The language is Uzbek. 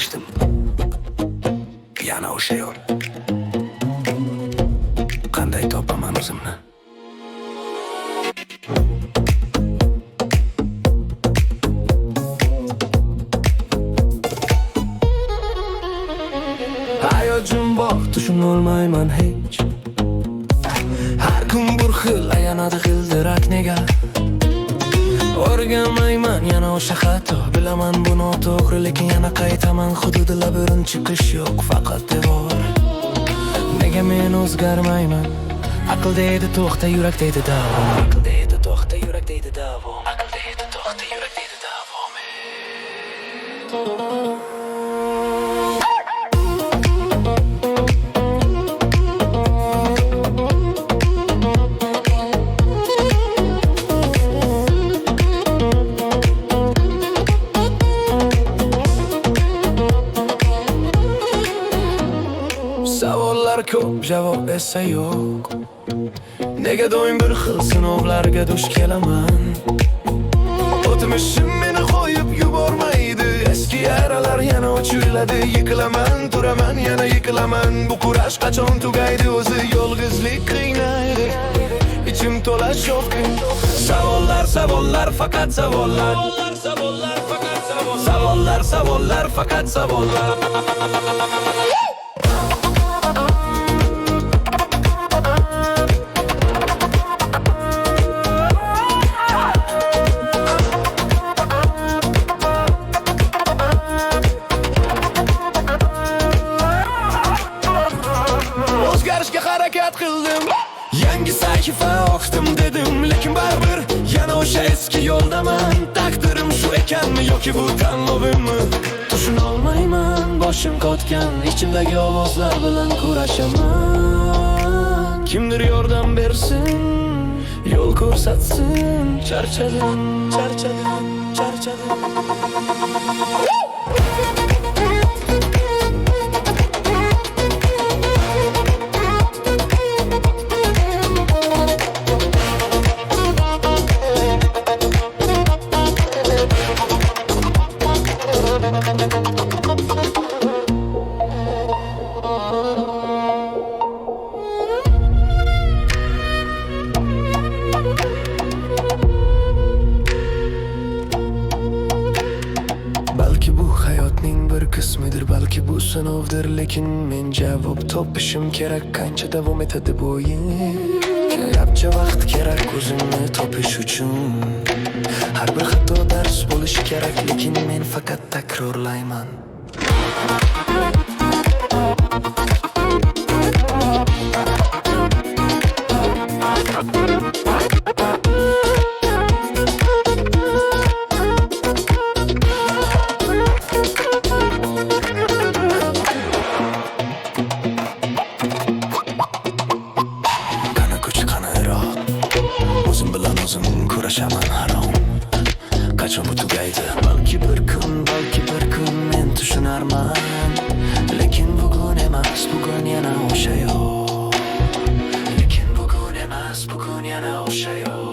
adashdim. Yana o'sha yo'l. Qanday topaman o'zimni? Hayot jumboq, tushunolmayman hech. Har kun bir xil ayanadi g'ildirak nega? O'rganmayman yana o'sha xato. Bilaman bu noto'g'ri, lekin yana qaytaman. Hududi labirint, chiqish yo'q, faqat devor. Nega men o'zgarmayman? Aql deydi to'xta, yurak deydi davom. Aql deydi to'xta, yurak deydi davom. Aql deydi to'xta, yurak deydi davom. Savollar ko'p, javob esa yo'q. Nega doim bir xil sinovlarga duch kelaman? O'tmishim meni qo'yib yubormaydi. Eski yaralar yana ochiladi. Yiqilaman, turaman, yana yiqilaman. Bu kurash qachon tugaydi? O'zi yolg'izlik qiynaydi. İçim to'la shovqin. Savollar, savollar, faqat savollar. Savollar, faqat savollar. Savollar, savollar, faqat savollar. O'zgarishga harakat qildim. Yangi sahifa ochdim dedim, lekin baribir yana o'sha eski yo'ldaman. Taqdirim shu ekanmi yoki bu tanlovimmi? Tushunolmayman, boshim qotgan, ichimdagi ovozlar bilan kurashaman. Kimdir yordam bersin, yo'l ko'rsatsin. Charchadim, charchadim, charchadim. Balki bu hayotning bir qismidir, balki bu sinovdir, lekin men javob topishim kerak. Qancha davom etadi bu o'yin? Yapcha vaqt kerak o'zimni topish uchun. Har bir xato dars bo'lishi kerak, lekin men faqat takrorlayman. O'zim bilan o'zim kurashaman harom. Qachon bu tugaydi? Balki bir kun men tushunarman. Lekin bugun emas, bugun yana o'sha yo'l. Lekin bugun emas, bugun yana o'sha yo'l.